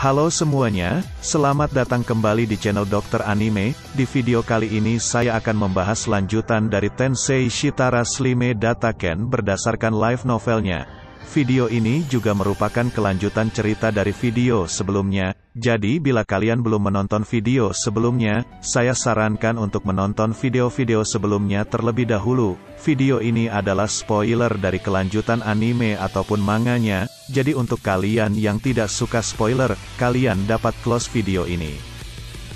Halo semuanya, selamat datang kembali di channel Dr. Anime. Di video kali ini saya akan membahas lanjutan dari Tensei Shitara Slime Dataken berdasarkan live novelnya. Video ini juga merupakan kelanjutan cerita dari video sebelumnya, jadi bila kalian belum menonton video sebelumnya, saya sarankan untuk menonton video-video sebelumnya terlebih dahulu. Video ini adalah spoiler dari kelanjutan anime ataupun manganya, jadi untuk kalian yang tidak suka spoiler, kalian dapat close video ini.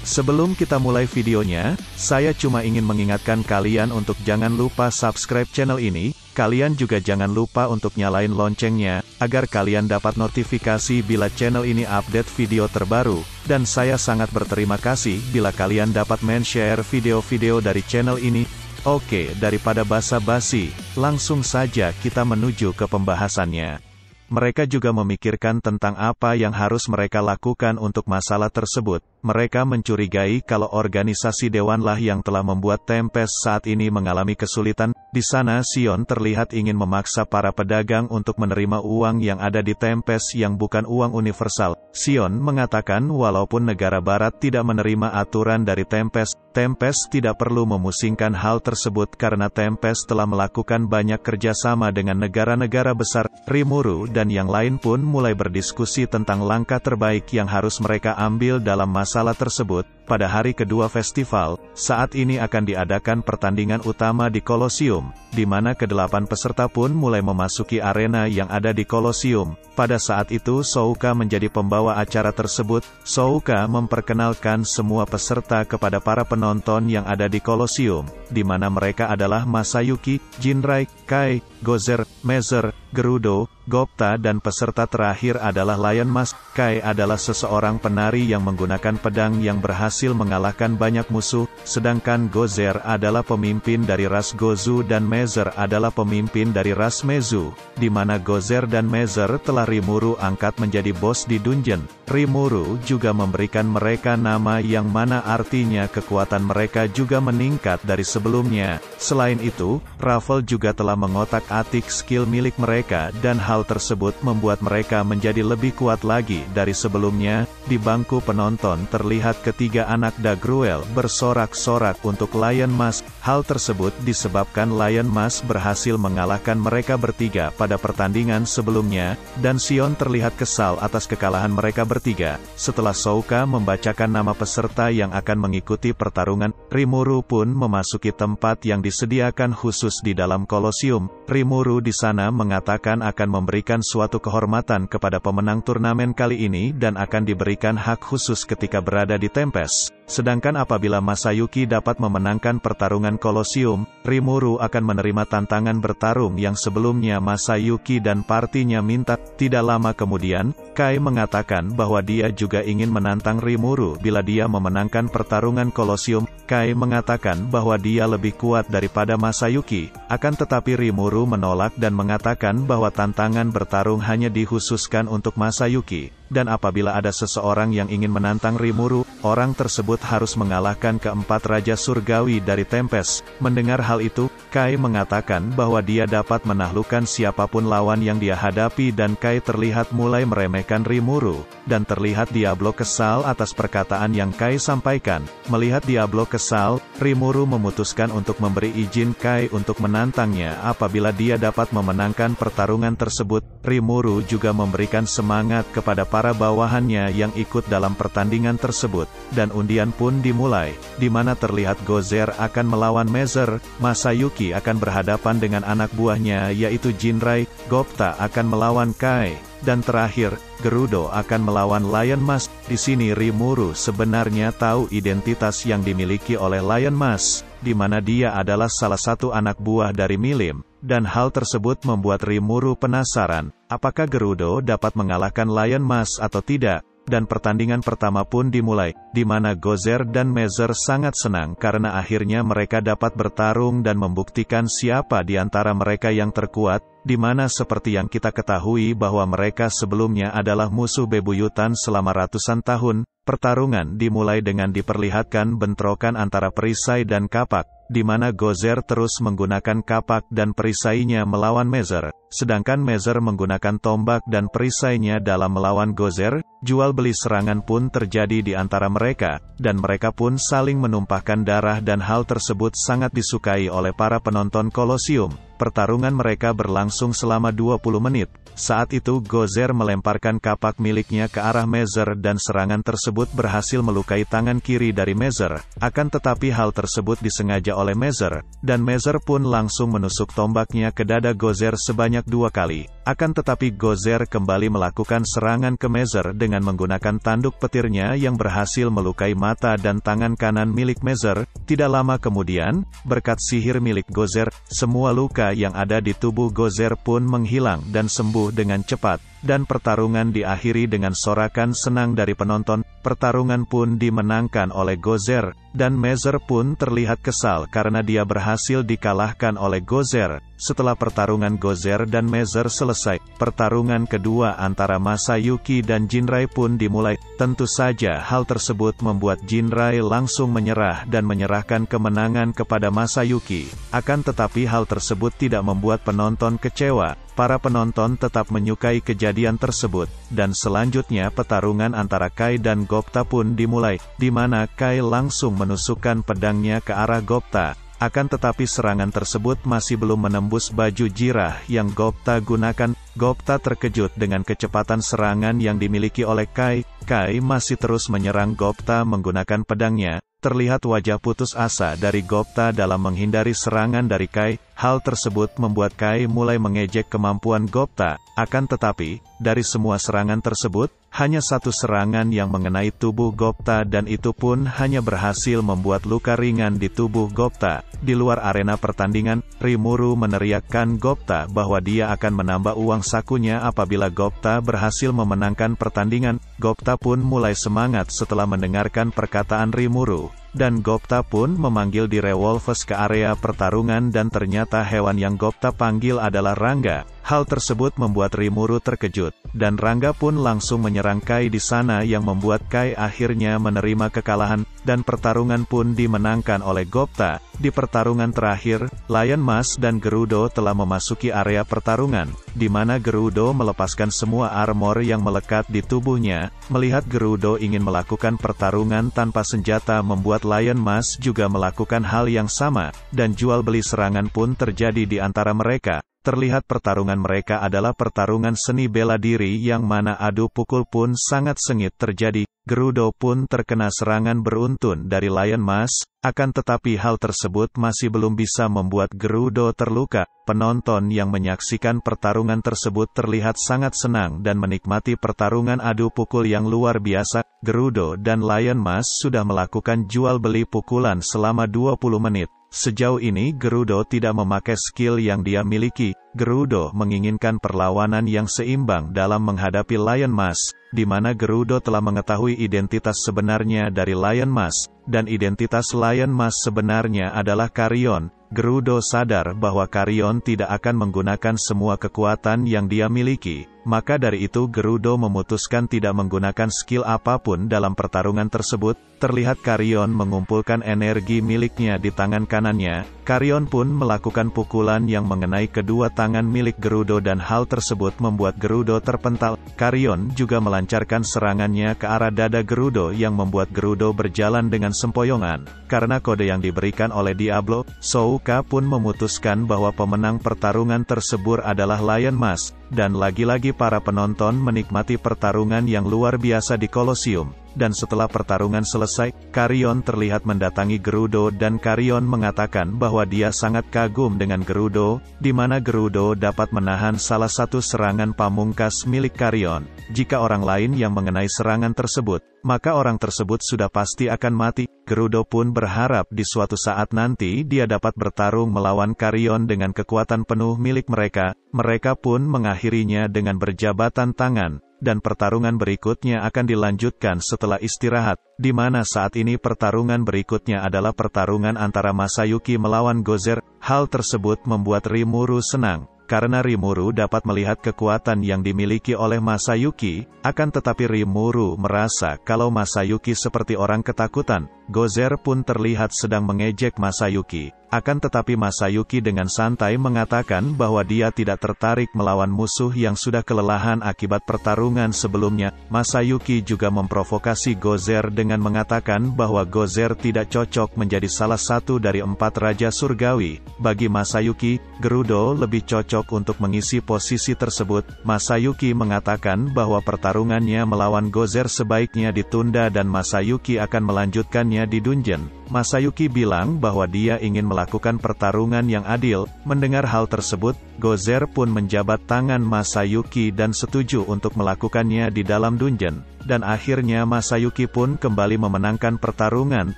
Sebelum kita mulai videonya, saya cuma ingin mengingatkan kalian untuk jangan lupa subscribe channel ini, kalian juga jangan lupa untuk nyalain loncengnya, agar kalian dapat notifikasi bila channel ini update video terbaru, dan saya sangat berterima kasih bila kalian dapat share video-video dari channel ini. Oke, daripada basa-basi, langsung saja kita menuju ke pembahasannya. Mereka juga memikirkan tentang apa yang harus mereka lakukan untuk masalah tersebut. Mereka mencurigai kalau organisasi Dewanlah yang telah membuat Tempest saat ini mengalami kesulitan. Di sana Sion terlihat ingin memaksa para pedagang untuk menerima uang yang ada di Tempest yang bukan uang universal. Sion mengatakan walaupun negara barat tidak menerima aturan dari Tempest, Tempest tidak perlu memusingkan hal tersebut karena Tempest telah melakukan banyak kerjasama dengan negara-negara besar. Rimuru dan yang lain pun mulai berdiskusi tentang langkah terbaik yang harus mereka ambil dalam masalah tersebut. Pada hari kedua festival, saat ini akan diadakan pertandingan utama di Kolosium, di mana ke-8 peserta pun mulai memasuki arena yang ada di Kolosium. Pada saat itu Souka menjadi pembawa acara tersebut. Souka memperkenalkan semua peserta kepada para penonton yang ada di Kolosium, di mana mereka adalah Masayuki, Jinrai, Kai, Gozer, Mezer, Gerudo, Gopta dan peserta terakhir adalah Lion Mask. Kai adalah seseorang penari yang menggunakan pedang yang berhasil mengalahkan banyak musuh, sedangkan Gozer adalah pemimpin dari ras Gozu dan Mezer adalah pemimpin dari ras Mezu, di mana Gozer dan Mezer telah Rimuru angkat menjadi bos di dungeon. Rimuru juga memberikan mereka nama yang mana artinya kekuatan mereka juga meningkat dari sebelumnya. Selain itu, Raffle juga telah mengotak-atik skill milik mereka dan hal tersebut membuat mereka menjadi lebih kuat lagi dari sebelumnya. Di bangku penonton terlihat ketiga anak Dagruel bersorak-sorak untuk Lion Mask. Hal tersebut disebabkan Lion Mask berhasil mengalahkan mereka bertiga pada pertandingan sebelumnya, dan Sion terlihat kesal atas kekalahan mereka bertiga. Setelah Souka membacakan nama peserta yang akan mengikuti pertarungan, Rimuru pun memasuki tempat yang disediakan khusus di dalam Kolosium. Rimuru di sana mengatakan akan memberikan suatu kehormatan kepada pemenang turnamen kali ini dan akan diberikan hak khusus ketika berada di Tempest. Sedangkan apabila Masayuki dapat memenangkan pertarungan Kolosium, Rimuru akan menerima tantangan bertarung yang sebelumnya Masayuki dan partinya minta. Tidak lama kemudian, Kai mengatakan bahwa dia juga ingin menantang Rimuru bila dia memenangkan pertarungan Kolosium. Kai mengatakan bahwa dia lebih kuat daripada Masayuki, akan tetapi Rimuru menolak dan mengatakan bahwa tantangan bertarung hanya dikhususkan untuk Masayuki, dan apabila ada seseorang yang ingin menantang Rimuru, orang tersebut harus mengalahkan keempat Raja Surgawi dari Tempest. Mendengar hal itu, Kai mengatakan bahwa dia dapat menaklukkan siapapun lawan yang dia hadapi dan Kai terlihat mulai meremehkan Rimuru, dan terlihat Diablo kesal atas perkataan yang Kai sampaikan. Melihat Diablo kesal, Rimuru memutuskan untuk memberi izin Kai untuk menantangnya apabila dia dapat memenangkan pertarungan tersebut. Rimuru juga memberikan semangat kepada para bawahannya yang ikut dalam pertandingan tersebut, dan undian pun dimulai, di mana terlihat Gozer akan melawan Mezer, Masayuki akan berhadapan dengan anak buahnya yaitu Jinrai, Gopta akan melawan Kai, dan terakhir, Gerudo akan melawan Lion Mask. Di sini Rimuru sebenarnya tahu identitas yang dimiliki oleh Lion Mask, di mana dia adalah salah satu anak buah dari Milim, dan hal tersebut membuat Rimuru penasaran, apakah Gerudo dapat mengalahkan Lion Mask atau tidak. Dan pertandingan pertama pun dimulai, di mana Gozer dan Mezer sangat senang karena akhirnya mereka dapat bertarung dan membuktikan siapa di antara mereka yang terkuat, di mana seperti yang kita ketahui bahwa mereka sebelumnya adalah musuh bebuyutan selama ratusan tahun. Pertarungan dimulai dengan diperlihatkan bentrokan antara perisai dan kapak. di mana Gozer terus menggunakan kapak dan perisainya melawan Mazer, sedangkan Mazer menggunakan tombak dan perisainya dalam melawan Gozer. Jual beli serangan pun terjadi di antara mereka, dan mereka pun saling menumpahkan darah dan hal tersebut sangat disukai oleh para penonton Kolosium. Pertarungan mereka berlangsung selama 20 menit. Saat itu Gozer melemparkan kapak miliknya ke arah Mazer dan serangan tersebut berhasil melukai tangan kiri dari Mazer. Akan tetapi hal tersebut disengaja oleh Mazer, dan Mazer pun langsung menusuk tombaknya ke dada Gozer sebanyak 2 kali. Akan tetapi Gozer kembali melakukan serangan ke Mazer dengan menggunakan tanduk petirnya yang berhasil melukai mata dan tangan kanan milik Mazer. Tidak lama kemudian, berkat sihir milik Gozer, semua luka yang ada di tubuh Gozer pun menghilang dan sembuh dengan cepat, dan pertarungan diakhiri dengan sorakan senang dari penonton. Pertarungan pun dimenangkan oleh Gozer, dan Mazer pun terlihat kesal karena dia berhasil dikalahkan oleh Gozer. Setelah pertarungan Gozer dan Mazer selesai, pertarungan kedua antara Masayuki dan Jinrai pun dimulai. Tentu saja hal tersebut membuat Jinrai langsung menyerah dan menyerahkan kemenangan kepada Masayuki. Akan tetapi hal tersebut tidak membuat penonton kecewa. Para penonton tetap menyukai kejadian tersebut, dan selanjutnya pertarungan antara Kai dan Gopta pun dimulai, di mana Kai langsung menusukkan pedangnya ke arah Gopta. Akan tetapi serangan tersebut masih belum menembus baju Jirah yang Gopta gunakan. Gopta terkejut dengan kecepatan serangan yang dimiliki oleh Kai. Kai masih terus menyerang Gopta menggunakan pedangnya. Terlihat wajah putus asa dari Gopta dalam menghindari serangan dari Kai. Hal tersebut membuat Kai mulai mengejek kemampuan Gopta. Akan tetapi, dari semua serangan tersebut, hanya satu serangan yang mengenai tubuh Gopta, dan itu pun hanya berhasil membuat luka ringan di tubuh Gopta. Di luar arena pertandingan, Rimuru meneriakkan Gopta bahwa dia akan menambah uang sakunya apabila Gopta berhasil memenangkan pertandingan. Gopta pun mulai semangat setelah mendengarkan perkataan Rimuru, dan Gopta pun memanggil di Revolves ke area pertarungan, dan ternyata hewan yang Gopta panggil adalah Rangga. Hal tersebut membuat Rimuru terkejut, dan Rangga pun langsung menyerang Kai di sana yang membuat Kai akhirnya menerima kekalahan, dan pertarungan pun dimenangkan oleh Gopta. Di pertarungan terakhir, Lion Mas dan Gerudo telah memasuki area pertarungan, di mana Gerudo melepaskan semua armor yang melekat di tubuhnya. Melihat Gerudo ingin melakukan pertarungan tanpa senjata membuat Lion Mas juga melakukan hal yang sama, dan jual beli serangan pun terjadi di antara mereka. Terlihat pertarungan mereka adalah pertarungan seni bela diri yang mana adu pukul pun sangat sengit terjadi. Gerudo pun terkena serangan beruntun dari Lion Mas, akan tetapi hal tersebut masih belum bisa membuat Gerudo terluka. Penonton yang menyaksikan pertarungan tersebut terlihat sangat senang dan menikmati pertarungan adu pukul yang luar biasa. Gerudo dan Lion Mas sudah melakukan jual beli pukulan selama 20 menit. Sejauh ini Gerudo tidak memakai skill yang dia miliki. Gerudo menginginkan perlawanan yang seimbang dalam menghadapi Lion Mas, di mana Gerudo telah mengetahui identitas sebenarnya dari Lion Mas, dan identitas Lion Mas sebenarnya adalah Carrion. Gerudo sadar bahwa Carrion tidak akan menggunakan semua kekuatan yang dia miliki. Maka dari itu Gerudo memutuskan tidak menggunakan skill apapun dalam pertarungan tersebut. Terlihat Carrion mengumpulkan energi miliknya di tangan kanannya. Carrion pun melakukan pukulan yang mengenai kedua tangan milik Gerudo, dan hal tersebut membuat Gerudo terpental. Carrion juga melancarkan serangannya ke arah dada Gerudo yang membuat Gerudo berjalan dengan sempoyongan. Karena kode yang diberikan oleh Diablo, Souka pun memutuskan bahwa pemenang pertarungan tersebut adalah Lion Mas, dan lagi-lagi para penonton menikmati pertarungan yang luar biasa di Kolosium. Dan setelah pertarungan selesai, Carrion terlihat mendatangi Gerudo, dan Carrion mengatakan bahwa dia sangat kagum dengan Gerudo, di mana Gerudo dapat menahan salah satu serangan pamungkas milik Carrion. Jika orang lain yang mengenai serangan tersebut, maka orang tersebut sudah pasti akan mati. Gerudo pun berharap di suatu saat nanti dia dapat bertarung melawan Carrion dengan kekuatan penuh milik mereka. Mereka pun mengakhirinya dengan berjabatan tangan. Dan pertarungan berikutnya akan dilanjutkan setelah istirahat, di mana saat ini pertarungan berikutnya adalah pertarungan antara Masayuki melawan Gozer. Hal tersebut membuat Rimuru senang, karena Rimuru dapat melihat kekuatan yang dimiliki oleh Masayuki. Akan tetapi Rimuru merasa kalau Masayuki seperti orang ketakutan. Gozer pun terlihat sedang mengejek Masayuki. Akan tetapi Masayuki dengan santai mengatakan bahwa dia tidak tertarik melawan musuh yang sudah kelelahan akibat pertarungan sebelumnya. Masayuki juga memprovokasi Gozer dengan mengatakan bahwa Gozer tidak cocok menjadi salah satu dari 4 Raja Surgawi. Bagi Masayuki, Gerudo lebih cocok untuk mengisi posisi tersebut. Masayuki mengatakan bahwa pertarungannya melawan Gozer sebaiknya ditunda dan Masayuki akan melanjutkannya di dungeon. Masayuki bilang bahwa dia ingin melakukan pertarungan yang adil. Mendengar hal tersebut, Gozer pun menjabat tangan Masayuki dan setuju untuk melakukannya di dalam dungeon. Dan akhirnya Masayuki pun kembali memenangkan pertarungan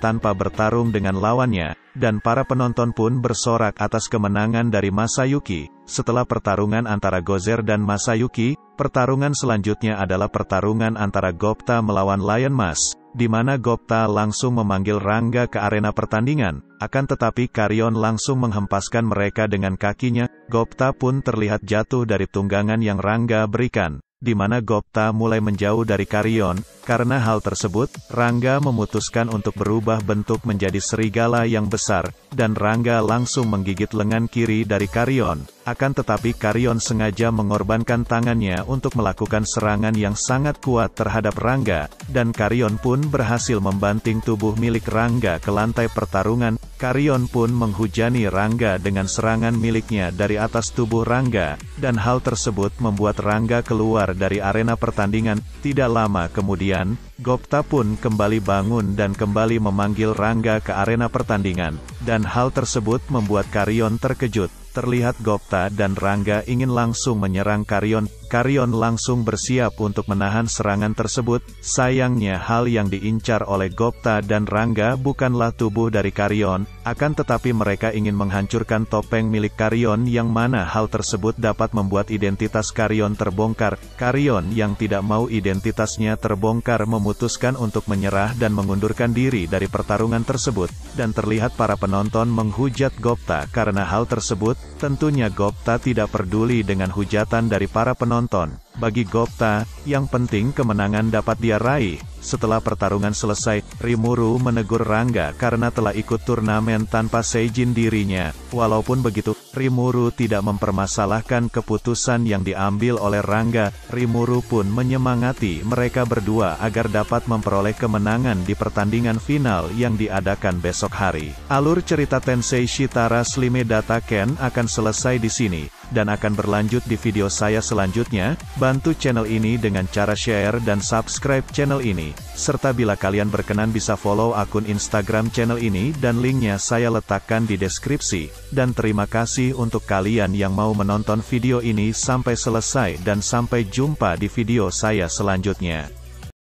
tanpa bertarung dengan lawannya. Dan para penonton pun bersorak atas kemenangan dari Masayuki. Setelah pertarungan antara Gozer dan Masayuki, pertarungan selanjutnya adalah pertarungan antara Gopta melawan Lion Mas, di mana Gopta langsung memanggil Rangga ke arena pertandingan. Akan tetapi Karyon langsung menghempaskan mereka dengan kakinya. Gopta pun terlihat jatuh dari tunggangan yang Rangga berikan, di mana Gopta mulai menjauh dari Karyon. Karena hal tersebut, Rangga memutuskan untuk berubah bentuk menjadi serigala yang besar, dan Rangga langsung menggigit lengan kiri dari Karyon. Akan tetapi Karyon sengaja mengorbankan tangannya untuk melakukan serangan yang sangat kuat terhadap Rangga, dan Karyon pun berhasil membanting tubuh milik Rangga ke lantai pertarungan. Karyon pun menghujani Rangga dengan serangan miliknya dari atas tubuh Rangga, dan hal tersebut membuat Rangga keluar dari arena pertandingan. Tidak lama kemudian, Gopta pun kembali bangun dan kembali memanggil Rangga ke arena pertandingan, dan hal tersebut membuat Karyon terkejut. Terlihat Gopta dan Rangga ingin langsung menyerang Karyon. Karyon langsung bersiap untuk menahan serangan tersebut. Sayangnya hal yang diincar oleh Gopta dan Rangga bukanlah tubuh dari Karyon, akan tetapi mereka ingin menghancurkan topeng milik Karyon, yang mana hal tersebut dapat membuat identitas Karyon terbongkar. Karyon yang tidak mau identitasnya terbongkar memutuskan untuk menyerah dan mengundurkan diri dari pertarungan tersebut. Dan terlihat para penonton menghujat Gopta karena hal tersebut. Tentunya Gopta tidak peduli dengan hujatan dari para penonton. Bagi Gopta, yang penting kemenangan dapat dia raih. Setelah pertarungan selesai, Rimuru menegur Rangga karena telah ikut turnamen tanpa seizin dirinya. Walaupun begitu, Rimuru tidak mempermasalahkan keputusan yang diambil oleh Rangga. Rimuru pun menyemangati mereka berdua agar dapat memperoleh kemenangan di pertandingan final yang diadakan besok hari. Alur cerita Tensei Shitara Slime Dataken akan selesai di sini, dan akan berlanjut di video saya selanjutnya. Bantu channel ini dengan cara share dan subscribe channel ini. Serta bila kalian berkenan bisa follow akun Instagram channel ini dan linknya saya letakkan di deskripsi. Dan terima kasih untuk kalian yang mau menonton video ini sampai selesai dan sampai jumpa di video saya selanjutnya.